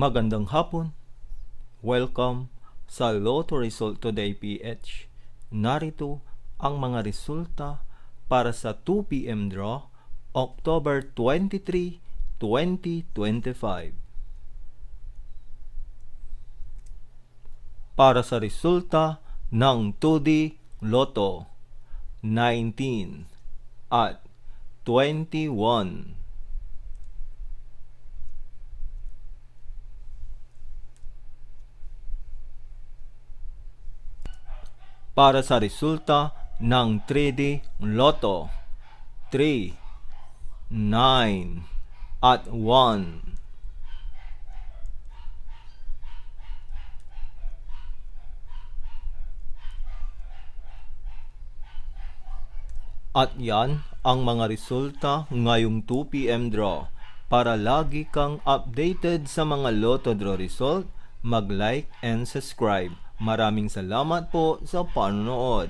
Magandang hapon. Welcome sa Lotto Result Today PH. Narito ang mga resulta para sa 2 p.m. draw, October 23, 2025. Para sa resulta ng 2D Lotto, 19 at 21. Para sa resulta ng 3D Lotto, 3, 9, at 1. At yan ang mga resulta ngayong 2 p.m. draw. Para lagi kang updated sa mga Lotto draw result, mag-like and subscribe. Maraming salamat po sa panonood.